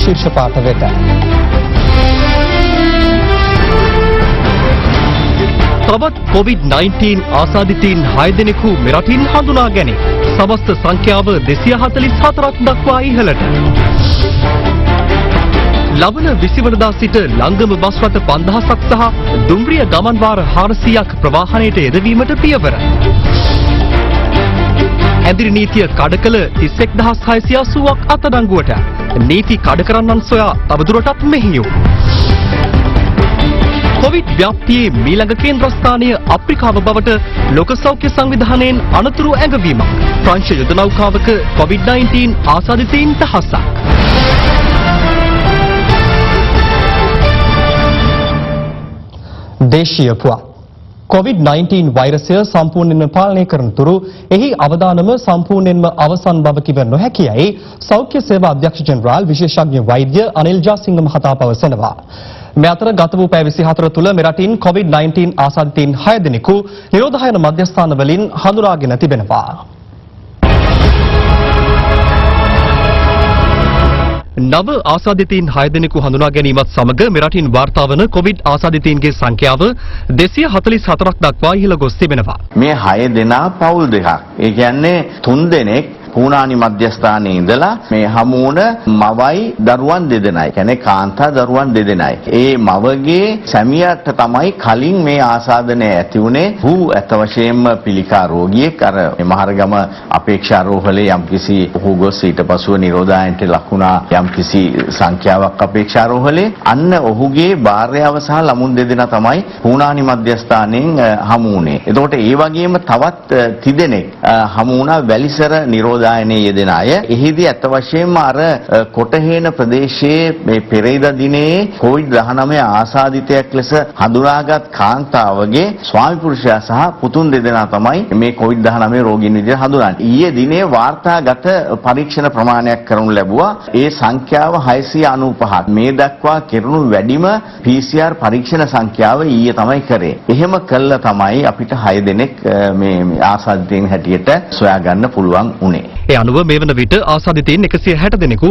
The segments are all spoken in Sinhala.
ශීර්ෂ පාඨ වෙත. තවත් COVID-19 ආසාදිතයින් 6 දෙනෙකු මෙරටින් හඳුනා ගැනීම. සමස්ත සංඛ්‍යාව 244ක් දක්වා ඉහළට. ලබන 20 වනදා සිට ලංගම බස් රථ 5000ක් සහ දුම්රිය ගමන් වාර 400ක් ප්‍රවාහනයට යෙදවීමට පියවර. ඇඳිරි නීතිය කඩ කළ 31680ක් අත්අඩංගුවට. නීති කඩ කරන්නන් සොයා තවදුරටත් මෙහෙයුම්. කොවිඩ් ව්‍යාප්තියේ මීළඟ කේන්ද්‍රස්ථානය අප්‍රිකාව බවට ලෝක සෞඛ්‍ය සංවිධානයෙන් අනතුරු ඇඟවීමක්. ප්‍රංශ යුද නෞකාවක COVID-19 ආසාදිතයින් දහසක්. දේශීය පුවත් COVID-19 වෛරසය සම්පූර්ණයෙන්ම පාලනය කරන තුරු එහි අවදානම සම්පූර්ණයෙන්ම අවසන් බව කිව නොහැකියයි සෞඛ්‍ය සේවා අධ්‍යක්ෂ ජෙනරාල් විශේෂඥ වෛද්‍ය අනිල් ජාසිංහ මහතා පවසනවා. මේ අතර ගත වූ පැය 24 තුළ මෙරටින් COVID-19 ආසාදිතයින් 6 දෙනෙකු නිරෝධායන මධ්‍යස්ථාන වලින් හඳුනාගෙන තිබෙනවා. නව ආසාදිතයින් 6 දෙනෙකු හඳුනා ගැනීමත් සමග මෙරටින් වාර්තා වන කොවිඩ් ආසාදිතයින්ගේ සංඛ්‍යාව 244ක් දක්වා ඉහළ ගොස් තිබෙනවා. මේ 6 දෙනා පවුල් දෙකක්. ඒ කියන්නේ 3 දෙනෙක් පූනානි මධ්‍යස්ථානයේ ඉඳලා මේ හමු වුණ මවයි දරුවන් දෙදෙනයි. කියන්නේ කාන්තා දරුවන් දෙදෙනයි. ඒ මවගේ සැමියාට තමයි කලින් මේ ආසාදනය ඇති වුණේ. හු ඇත්ත වශයෙන්ම පිළිකා රෝගියෙක්. අර මහරගම අපේක්ෂා රෝහලේ යම්කිසි ඔහු ගොස් ඊට පසුව නිරෝධායනට ලකුණා යම්කිසි සංඛ්‍යාවක් අපේක්ෂා රෝහලේ. අන්න ඔහුගේ භාර්යාව සහ ළමුන් දෙදෙනා තමයි පූනානි මධ්‍යස්ථානයෙන් හමු වුණේ. එතකොට ඒ වගේම තවත් තිදෙනෙක් හමු වුණා වැලිසර නිරෝධායනයේ යෙදෙන අය. එහිදී අත් වශයෙන්ම අර කොටහේන ප්‍රදේශයේ මේ පෙරේදා දිනේ COVID-19 ආසාදිතයෙක් ලෙස හඳුනාගත් කාන්තාවගේ ස්වාමි පුරුෂයා සහ පුතුන් දෙදෙනා තමයි මේ COVID-19 රෝගීන් විදිහට හඳුනන්නේ. ඊයේ දිනේ වාර්තාගත පරීක්ෂණ ප්‍රමාණයක් කරනු ලැබුවා. ඒ සංඛ්‍යාව 695ක්. මේ දක්වා කෙරුණු වැඩිම PCR පරීක්ෂණ සංඛ්‍යාව ඊයේ තමයි කරේ. එහෙම කළා තමයි අපිට 6 දෙනෙක් මේ ආසාදිතයින් හැටියට සොයා ගන්න පුළුවන් උනේ. ඒ අනුව මේ වන විට ආසාදිතයින් 160 දෙනෙකු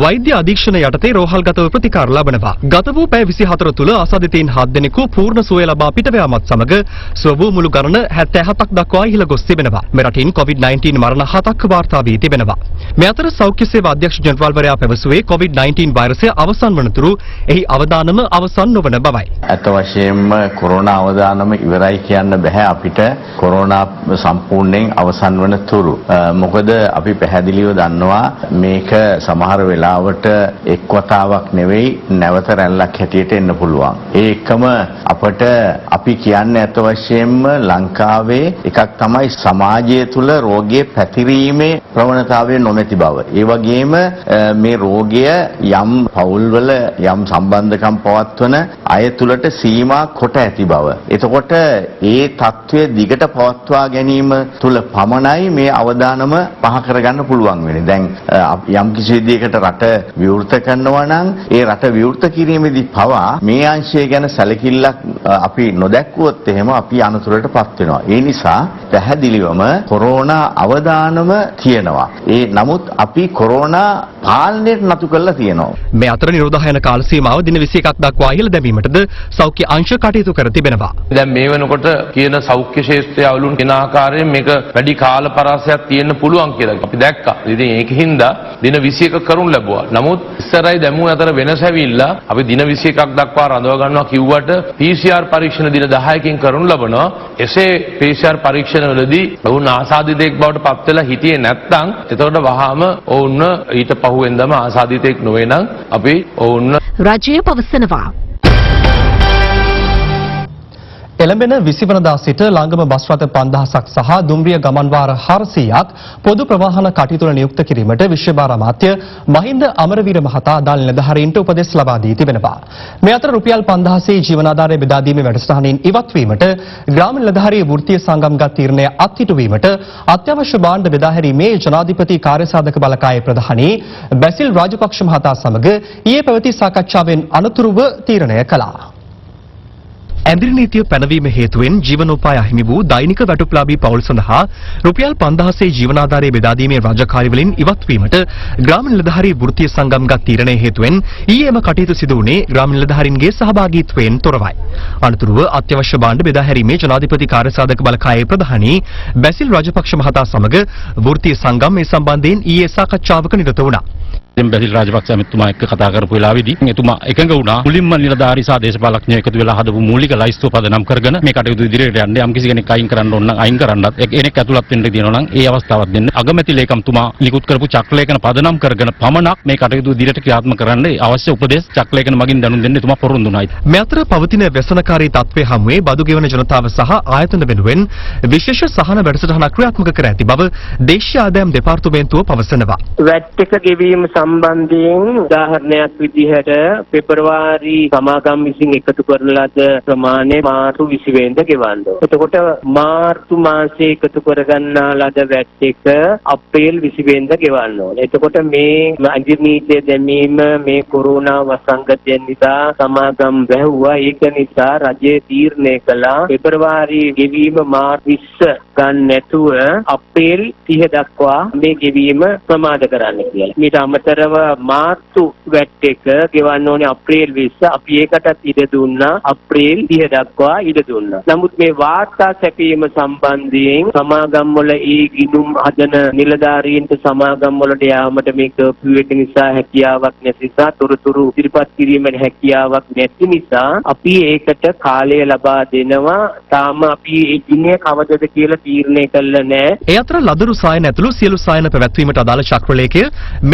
වෛද්‍ය අධීක්ෂණ යටතේ රෝහල්ගතව ප්‍රතිකාර ලබනවා. ගත වූ පැය 24 තුළ ආසාදිතයින් 7 දෙනෙකු පූර්ණ සුවය ලබා පිටව යාමත් සමග සුව වූ මුළු ගණන 77ක් දක්වා ඉහළ ගොස් තිබෙනවා. මෙරටින් COVID-19 මරණ 7ක් වාර්තා වී තිබෙනවා. මේ අතර සෞඛ්‍ය සේවා අධ්‍යක්ෂ ජෙනරාල්වරයා පැවසුවේ COVID-19 වෛරසය අවසන් වන තුරු එහි අවදානම අවසන් නොවන බවයි. අත වශයෙන්ම කොරෝනා අවදානම ඉවරයි කියන්න බෑ අපිට කොරෝනා සම්පූර්ණයෙන් අවසන් වන තුරු. මොකද අපි පැහැදිලිව දන්නවා මේක සමහර වෙලාවට එක් වතාවක් නෙවෙයි නැවත රැල්ලක් හැටියට එන්න පුළුවන්. ඒ එක්කම අපට අපි කියන්නේ අත වශයෙන්ම ලංකාවේ එකක් තමයි සමාජය තුළ රෝගයේ පැතිරීමේ ප්‍රවණතාවය නොමැති බව. ඒ වගේම මේ රෝගය යම් පවුල්වල යම් සම්බන්ධකම් පවත්වන අය තුළට සීමා කොට ඇති බව. එතකොට ඒ తත්වයේ දිගට පවත්වා ගැනීම තුළ පමණයි මේ අවදානම පහ කරගන්න පුළුවන් වෙන්නේ. දැන් යම් කිසි විදියකට රට විවෘත කරනවා නම් ඒ රට විවෘත කිරීමේදී පවා මේ අංශය ගැන සැලකිල්ලක් අපි නොදැක්කුවොත් එහෙම අපි අනතුරටපත් වෙනවා. ඒ නිසා පැහැදිලිවම කොරෝනා අවදානම තියෙනවා. නමුත් අපි කොරෝනා පාලනයට නතු කරලා තියෙනවා. මේ අතර නිරෝධායන කාල සීමාව දින 21ක් දක්වා ඉහළ දැමීමටද සෞඛ්‍ය අංශ කටයුතු කර තිබෙනවා. දැන් මේ වෙනකොට කියන සෞඛ්‍ය ශාස්ත්‍රය අවුලුන් කෙන ආකාරයෙන් මේක වැඩි කාල පරාසයක් තියෙන්න පුළුවන් කියලා අපි දැක්කා. ඉතින් ඒකින්ද දින 21ක කරුණ ලැබුවා. නමුත් ඉස්සරයි දැමුව අතර වෙනස ඇවිල්ලා අපි දින 21ක් දක්වා රඳව ගන්නවා කිව්වට PCR පරීක්ෂණ දින 10කින් කරුණ ලබනවා. එසේ PCR පරීක්ෂණවලදී වුණ ආසාදිතයෙක් බවට පත් වෙලා හිටියේ නැත්නම් එතකොට වහාම ඔවුන්ව ඊට පහුවෙන්දම ආසාදිතයෙක් නොවේ නම් අපි ඔවුන්ව රජය පවසනවා. එළඹෙන 20 වනදා සිට ලංගම බස් රථ 5000ක් සහ දුම්රිය ගමන් වාර 400ක් පොදු ප්‍රවාහන කටයුතු වල නියුක්ත කිරීමට විශ්ව භාර අමාත්‍ය මහින්ද අමරවීර මහතා අදාළ නිලධාරීන්ට උපදෙස් ලබා දී තිබෙනවා. මේ අතර රුපියල් 5000 ජීවනාධාරය බෙදා දීමේ වැඩසටහනින් ඉවත් වීමට ග්‍රාම නිලධාරී වෘත්තීය සංගම්ගත තීරණය අත්හිටුවීමට අත්‍යවශ්‍ය භාණ්ඩ බෙදා හැරීමේ ජනාධිපති කාර්යසාධක බලකායේ ප්‍රධානී බැසිල් රාජපක්ෂ මහතා සමග ඊයේ පැවති සාකච්ඡාවෙන් අනතුරුව තීරණය කළා. ඇඳිරි නීතිය පැනවීම හේතුවෙන් ජීවනෝපාය අහිමි වූ දෛනික වැටුප්ලාභී පවුල් සඳහා රුපියල් 5000 ජීවනාධාරය බෙදා දීමේ රාජකාරි වලින් ඉවත් වීමට ග්‍රාම නිලධාරී වෘත්තීය සංගම් ගත් තීරණය හේතුවෙන් ඊයේම කටයුතු සිදු වුණේ ග්‍රාම නිලධාරීන්ගේ සහභාගීත්වයෙන් තොරවයි. අනතුරුව අත්‍යවශ්‍ය භාණ්ඩ බෙදා හැරීමේ ජනාධිපති කාර්යසාධක බලකායේ ප්‍රධානී බැසිල් රාජපක්ෂ මහතා සමග වෘත්තීය සංගම් මේ සම්බන්ධයෙන් ඊයේ සාකච්ඡාවක නිරත වුණා. බැසිල් රාජපක්ෂ මහත්මයා එක්ක කතා කරපු වෙලාවේදී එතුමා එකඟ වුණා මුලින්ම නිලධාරී සහ දේශපාලඥයෝ එකතු වෙලා හදපු මූලික ලයිස්තුව පදනම් කරගෙන මේ කටයුතු ඉදිරියට යන්න යම් කිසි කෙනෙක් අයින් කරන්න ඕන නම් අයින් කරන්නත් එක්කෙනෙක් ඇතුළත් වෙන්න දිනනවා නම් ඒ අවස්ථාවක් දෙන්න අගමැති ලේකම්තුමා නිකුත් කරපු චක්‍රලේඛන පදනම් කරගෙන පමණක් මේ කටයුතු ඉදිරියට ක්‍රියාත්මක කරන්න අවශ්‍ය උපදෙස් චක්‍රලේඛන මගින් දැනුම් දෙන්න එතුමා පොරොන්දු වුණා. මේ අතර පවතින ව්‍යසනකාරී තත්ත්වයේ හමුවේ බදු ගෙවන ජනතාව සහ ආයතන වෙනුවෙන් විශේෂ සහන වැඩසටහනක් ක්‍රියාත්මක කර ඇති බව දේශීය ආදායම් දෙපාර්තමේන්තුව පවසනවා. වැට් එක ගෙවීම සම්බන්ධයෙන් උදාහරණයක් විදිහට පෙබරවාරි සමාගම් විසින් එකතු කරන ලද ප්‍රමාණය මාර්තු 20 වෙනිදා ගෙවන්න ඕන. එතකොට මාර්තු මාසයේ එකතු කරගන්නා ලද වැට් එක අප්‍රේල් 20 වෙනිදා ගෙවන්න ඕන. එතකොට මේ ඇඳිරි නීතිය දැමීම මේ කොරෝනා වසංගතය නිසා සමාගම් වැහුවා. ඒක නිසා රජය තීරණය කළා පෙබරවාරි ගෙවීම මාර්තු 20 ගන්න නැතුව අප්‍රේල් 30 දක්වා මේ ගෙවීම ප්‍රමාද කරන්න කියලා. ඊට අමතරව මාර්තු වැට් එක ගෙවන්න ඕනේ අප්‍රේල් 20. අපි ඒකටත් ඉඩ දුන්නා අප්‍රේල් 30 දක්වා ඉඩ දුන්නා. නමුත් මේ වාර්තා සැපීම සම්බන්ධයෙන් සමාගම් වල ඒ ගිණුම් හදන නිලධාරීන්ට සමාගම් වලට යාමට මේ කර්ෆියු එක නිසා හැකියාවක් නැති නිසා තොරතුරු ඉදිරිපත් කිරීමේ හැකියාවක් නැති නිසා අපි ඒකට කාලය ලබා දෙනවා. තාම අපි ඒ දිනේ කවදද කියලා තීරණය කළා නැහැ. ඒ අතර ලදරු සායන ඇතුළු සියලු සායන පැවැත්වීමට අදාළ චක්‍රලේඛය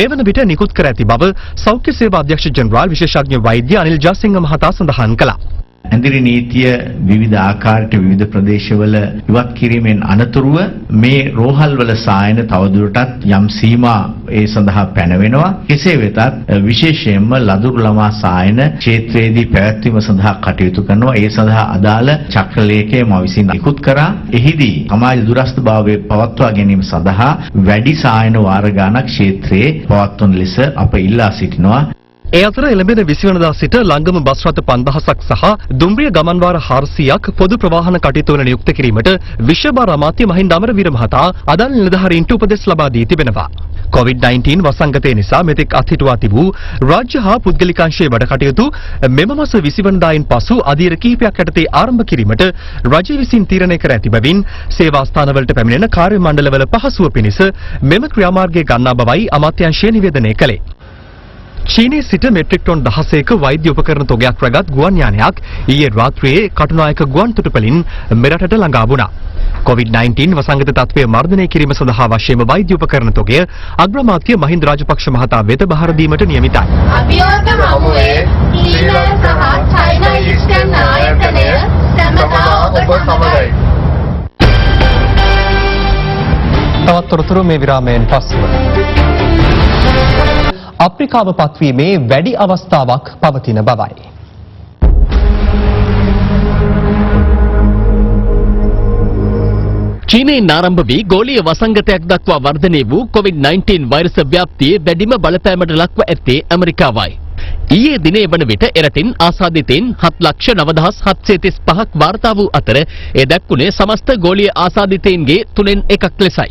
මෙවන විට නිකුත් කර ඇති බව සෞඛ්‍ය සේවා අධ්‍යක්ෂ ජෙනරාල් විශේෂඥ වෛද්‍ය අනිල් ජයසිංහ මහතා සඳහන් කළා. ඇඳිරි නීතිය විවිධ ආකාරයට විවිධ ප්‍රදේශවල ඉවත් කිරීමෙන් අනතුරුව මේ රෝහල්වල සායන තවදුරටත් යම් සීමා ඒ සඳහා පැනවෙනවා. කෙසේ වෙතත් විශේෂයෙන්ම ලදරු ළමා සායන ක්ෂේත්‍රයේදී පැවැත්වීම සඳහා කටයුතු කරනවා. ඒ සඳහා අදාළ චක්‍රලේඛය මා විසින් නිකුත් කරා. එහිදී සමාජ දුරස්ථභාවය පවත්වා ගැනීම සඳහා වැඩි සායන වාර ගණනක් ක්ෂේත්‍රයේ පවත්වන ලෙස අප ඉල්ලා සිටිනවා. ඒ අතර එළඹෙන 20 වෙනිදා සිට ලංගම බස් රථ 5000ක් සහ දුම්රිය ගමන් වාර 400ක් පොදු ප්‍රවාහන කටයුතු වල නියුක්ත කිරීමට විශ්වභාර අමාත්‍ය මහින්ද අමරවීර මහතා අදාළ නිලධාරීන්ට උපදෙස් ලබා දී තිබෙනවා. COVID-19 වසංගතය නිසා මෙතෙක් අත්හිටුවා තිබූ රාජ්‍ය හා පුද්ගලික අංශයේ වැඩ කටයුතු මෙම මාස 20 වෙනිදායින් පසු අධීර කිහිපයක් යටතේ ආරම්භ කිරීමට රජය විසින් තීරණය කර ඇති බැවින් සේවා ස්ථානවලට පැමිණෙන කාර්ය මණ්ඩලවල පහසුව පිණිස මෙම ක්‍රියාමාර්ගය ගන්නා බවයි අමාත්‍යාංශය නිවේදනය කළේ. චීනයේ සිට මෙට්‍රික් ටොන් 16ක වෛද්‍ය උපකරණ තොගයක් රැගත් ගුවන් යානයක් ඊයේ රාත්‍රියේ කටුනායක ගුවන් තොටුපළින් මෙරටට ළඟා වුණා. COVID-19 වසංගත තත්ත්වය මර්ධනය කිරීම සඳහා අවශ්‍යම වෛද්‍ය උපකරණ තොගය අග්‍රාමාත්‍ය මහින්ද රාජපක්ෂ මහතා වෙත බහර දීමට නියමිතයි. අභියෝග හමුවේ චීන සහ චයිනා ඊස්ටර්න් ආයතනය සමගා ඔබ සමගයි. තවත් තොරතුරු මේ විරාමයෙන් පසුව. අප්‍රිකාව පත්වීමේ වැඩි අවස්ථාවක් පවතින බවයි. චීනයෙන් ආරම්භ වී ගෝලීය වසංගතයක් දක්වා වර්ධනය වූ COVID-19 වෛරස ව්‍යාප්තියේ වැඩිම බලපෑමට ලක්ව ඇත්තේ ඇමරිකාවයි. ඊයේ දිනේ වන විට එරටින් ආසාදිතයින් 7,09,735ක් වාර්තා වූ අතර ඒ දැක්ුණේ සමස්ත ගෝලීය ආසාදිතයින්ගේ 3/1 ලෙසයි.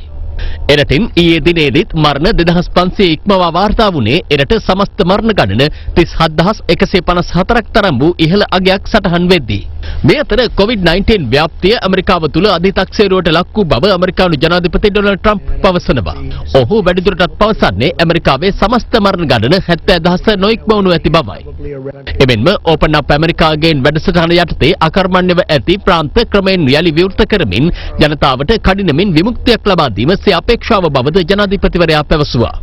එරටින් ඊයේ දිනේදීත් මරණ 2500 ඉක්මවා වාර්තා වුණේ එරට සමස්ත මරණ ගණන 37154ක් තරම් වූ ඉහළ අගයක් සටහන් වෙද්දී. මේ අතර COVID-19 ව්‍යාප්තිය ඇමරිකාව තුළ අධිතක්සේරුවට ලක් වූ බව ඇමරිකානු ජනාධිපති ඩොනල්ඩ් ට්‍රම්ප් පවසනවා. ඔහු වැඩිදුරටත් පවසන්නේ ඇමරිකාවේ සමස්ත මරණ ගණන 70000 නොඉක්මවනු ඇති බවයි. එමෙන්ම ඕපන් අප් ඇමරිකාගෙන් වැඩසටහන යටතේ අකර්මණ්‍යව ඇති ප්‍රාන්ත ක්‍රමයෙන් යලි විවෘත කරමින් ජනතාවට කඩිනමින් විමුක්තියක් ලබා දීම අපේක්ෂාව බවද ජනාධිපතිවරයා පැවසුවා.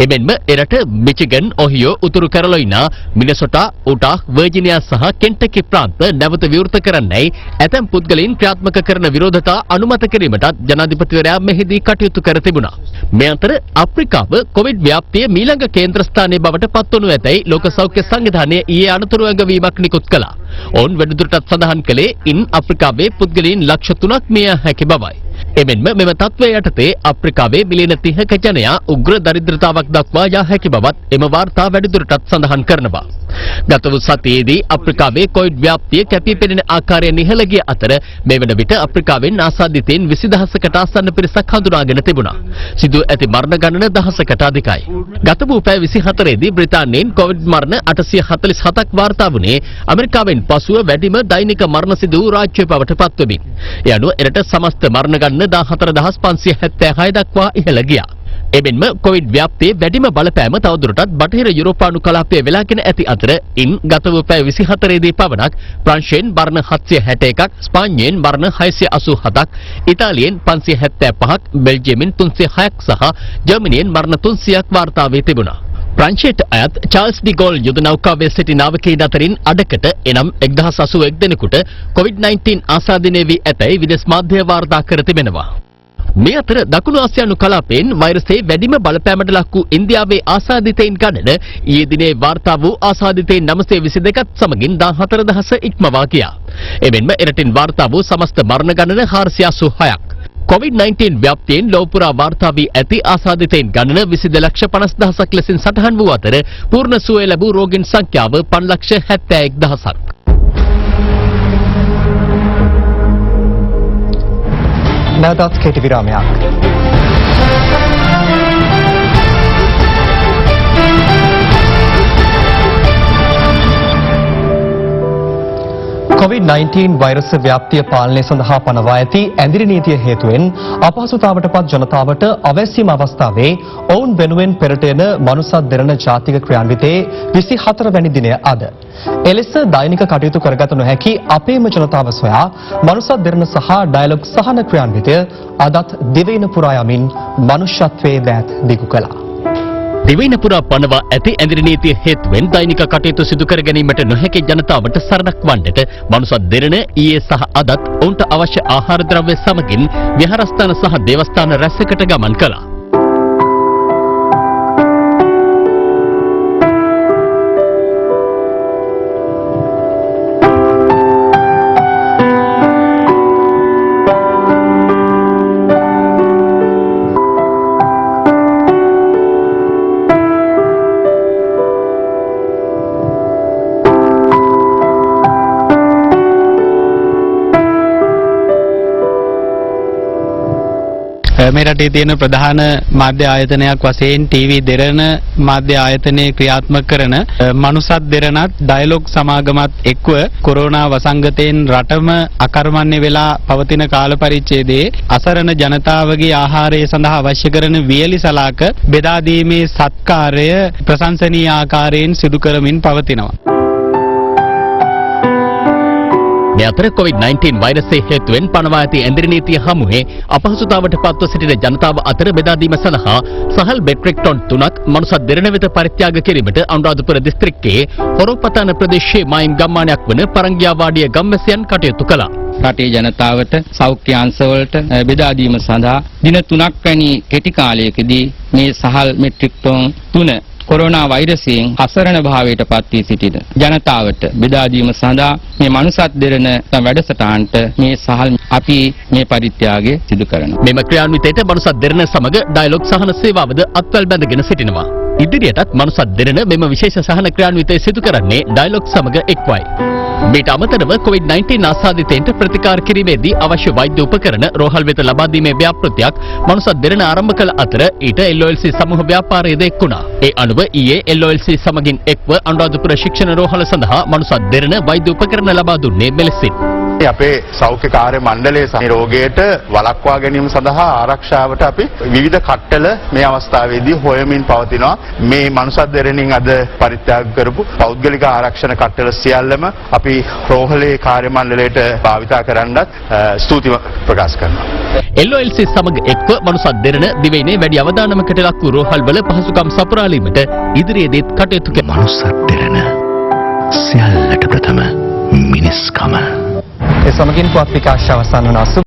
එමෙන්ම එරට මිචිගන්, ඔහියෝ, උතුරු කැරොලයිනා, මිනසොටා, උටා, වර්ජිනියා සහ කෙන්ටකි ප්‍රාන්ත නැවත විවෘත කරන්නයි ඇතැම් පුද්ගලයන් ක්‍රියාත්මක කරන විරෝධතා අනුමත කිරීමටත් ජනාධිපතිවරයා මෙහිදී කටයුතු කර තිබුණා. මේ අතර අප්‍රිකාව කොවිඩ් ව්‍යාප්තිය මීළඟ කේන්ද්‍රස්ථානයේ බවට පත්වනු ඇතැයි ලෝක සෞඛ්‍ය සංවිධානය ඊයේ අනතුරු ඇඟවීමක් නිකුත් කළා. ඔවුන් වැඩිදුරටත් සඳහන් කළේ ඉන් අප්‍රිකාවේ පුද්ගලයන් ලක්ෂ 3ක් මිය හැකි බවයි. එමෙන්ම මෙම තත්ත්වය යටතේ අප්‍රිකාවේ මිලියන 30ක ජනයා උග්‍ර දරිද්‍රතාවක් දක්වා යා හැකි බවත් එම වාර්තා වැඩිදුරටත් සඳහන් කරනවා. ගත වූ සතියේදී අප්‍රිකාවේ කොවිඩ් ව්‍යාප්තිය කැපී පෙනෙන ආකාරය නිහළ ගිය අතර මේ වන විට අප්‍රිකාවෙන් ආසාදිතයින් 20000කට ආසන්න පිරිසක් හඳුනාගෙන තිබුණා. සිදු ඇති මරණ ගණන දහසකට අධිකයි. ගත වූ පැය 24ේදී බ්‍රිතාන්‍යයෙන් කොවිඩ් මරණ 847ක් වාර්තා වුණේ ඇමරිකාවෙන් පසුව වැඩිම දෛනික මරණ සිදු වූ රාජ්‍ය බවට පත්වමින්. ඒ අනුව එරට සමස්ත මරණ ගණන 14576 දක්වා ඉහළ ගියා. එබැවින්ම කොවිඩ් ව්‍යාප්තියේ වැඩිම බලපෑම තවදුරටත් බටහිර යුරෝපානු කලාපයේ වෙලාගෙන ඇති අතර ඉන් ගත වූ පැය 24ේදී පමණක් ප්‍රංශයෙන් මරණ 761ක්, ස්පාඤ්ඤයෙන් මරණ 687ක්, ඉතාලියෙන් 575ක්, බෙල්ජියමෙන් 306ක් සහ ජර්මනියෙන් මරණ 300ක් වාර්තා වී තිබුණා. ප්‍රංශයට අයත් චාල්ස් ඩි ගෝල් යුද නෞකාවේ සිටි නාවිකයින් අතරින් අඩකට එනම් 1081 දෙනෙකුට COVID-19 ආසාදනය වී ඇතැයි විදේශ මාධ්‍ය වාර්තා කර තිබෙනවා. මේ අතර දකුණු ආසියානු කලාපයෙන් වෛරසයේ වැඩිම බලපෑමට ලක් වූ ඉන්දියාවේ ආසාදිතයින් ගණන ඊයේ දිනේ වාර්තා වූ ආසාදිතයින් 922ත් සමගින් 14000 ඉක්මවා ගියා. එමෙන්ම එරටින් වාර්තා වූ සමස්ත මරණ ගණන 486ක්. COVID-19 ව්‍යාප්තියෙන් ලෝපුරා වාර්තා වී ඇති ආසාදිතයින් ගණන 22,50,000ක් ලෙසින් සටහන් වූ අතර පූර්ණ සුවය ලැබූ රෝගීන් සංඛ්‍යාව 5,71,000ක්. නැවතත් කෙටි විරාමයක්. COVID-19 වෛරස් ව්‍යාප්තිය පාලනය සඳහා පනවා ඇති ඇඳිරි නීතිය හේතුවෙන් අපහසුතාවටපත් ජනතාවට අවැස්සීම අවස්ථාවේ ඔවුන් වෙනුවෙන් පෙරට එන මනුසත් දෙරණ ජාතික ක්‍රියාන්විතයේ 24 වැනි දිනය අද. එලෙස දෛනික කටයුතු කරගත නොහැකි අපේම ජනතාව සොයා මනුසත් දෙරණ සහ ඩයලොග් සහන ක්‍රියාන්විතය අදත් දිවයින පුරා යමින් මනුෂ්‍යත්වයේ දෑත් දිගු කළා. දිවයින පුරා පනවා ඇති ඇඳිරි නීතිය හේතුවෙන් දෛනික කටයුතු සිදු කර ගැනීමට නොහැකි ජනතාවට සරණක් වන්නට මනුසත් දෙරණ ඊයේ සහ අදත් ඔවුන්ට අවශ්‍ය ආහාර ද්‍රව්‍ය සමගින් විහාරස්ථාන සහ දේවස්ථාන රැසකට ගමන් කළා. මේ රටේ තියෙන ප්‍රධාන මාධ්‍ය ආයතනයක් වශයෙන් ටීවී දෙරණ මාධ්‍ය ආයතනයේ ක්‍රියාත්මක කරන මනුසත් දෙරණත් ඩයලොග් සමාගමත් එක්ව කොරෝනා වසංගතයෙන් රටම අකර්මණ්‍ය වෙලා පවතින කාල පරිච්ඡේදයේ අසරණ ජනතාවගේ ආහාරය සඳහා අවශ්‍ය කරන වියලි සලාක බෙදා දීමේ සත්කාරය ප්‍රශංසනීය ආකාරයෙන් සිදු කරමින් පවතිනවා. මේ අතර COVID-19 වෛරසයේ හේතුවෙන් පනවා ඇති ඇඳිරි නීතිය හමුවේ අපහසුතාවට පත්ව සිටින ජනතාව අතර බෙදා දීම සඳහා සහල් මෙට්‍රික් ටොන් 3ක් මනුසත් දෙරණ වෙත පරිත්‍යාග කිරීමට අනුරාධපුර දිස්ත්‍රික්කයේ හොරෝපතන ප්‍රදේශයේ මායිම් ගම්මානයක් වන පරංගියාවාඩිය ගම්වැසියන් කටයුතු කළා. රටේ ජනතාවට සෞඛ්‍ය අංශවලට බෙදා දීම සඳහා දින 3ක් වැනි කෙටි කාලයකදී මේ සහල් මෙට්‍රික් ටොන් 3 කොරෝනා වෛරසයෙන් අසරණ භාවයට පත් වී සිටින ජනතාවට බෙදා දීම සඳහා මේ මනුසත් දෙරණ වැඩසටහනට මේ සහල් අපි මේ පරිත්‍යාගය සිදු කරනවා. මෙම ක්‍රියාන්විතයට මනුසත් දෙරණ සමග ඩයලොග් සහන සේවාවද අත්වැල් බැඳගෙන සිටිනවා. ඉදිරියටත් මනුසත් දෙරණ මෙම විශේෂ සහන ක්‍රියාන්විතය සිදු කරන්නේ ඩයලොග් සමග එක්වයි. මේට අමතරව COVID-19 ආසාදිතයින්ට ප්‍රතිකාර කිරීමේදී අවශ්‍ය වෛද්‍ය උපකරණ රෝහල් වෙත ලබා දීමේ ව්‍යාපෘතියක් මනුසත් දෙරණ ආරම්භ කළ අතර ඊට LOLC සමූහ ව්‍යාපාරයේද එක්ුණා. ඒ අනුව ඊයේ LOLC සමගින් එක්ව අනුරාධපුර ශික්ෂණ රෝහල සඳහා මනුසත් දෙරණ වෛද්‍ය උපකරණ ලබා දුන්නේ මෙලෙසින්. අපේ සෞඛ්‍ය කාර්ය මණ්ඩලයේ රෝගයට වළක්වා ගැනීම සඳහා ආරක්ෂාවට අපි විවිධ කට්ටල මේ අවස්ථාවේදී හොයමින් පවතිනවා. මේ මනුසත් දෙරණින් අද පරිත්‍යාග කරපු පෞද්ගලික ආරක්ෂණ කට්ටල සියල්ලම අපි රෝහලේ කාර්ය මණ්ඩලයට භාවිතා කරන්නත් ස්තුති ප්‍රකාශ කරනවා. LOLC සමග එක්ව මනුසත් දෙරණ දිවයිනේ වැඩි අවධානමකට ලක් වූ රෝහල් වල පහසුකම් සපුරාලීමට ඉදිරියේදීත් කටයුතු කරනවා. මනුසත් දෙරණ සියල්ලට ප්‍රථම මිනිස්කම. ඒ සමගින් පුවත් විකාශය අවසන් වන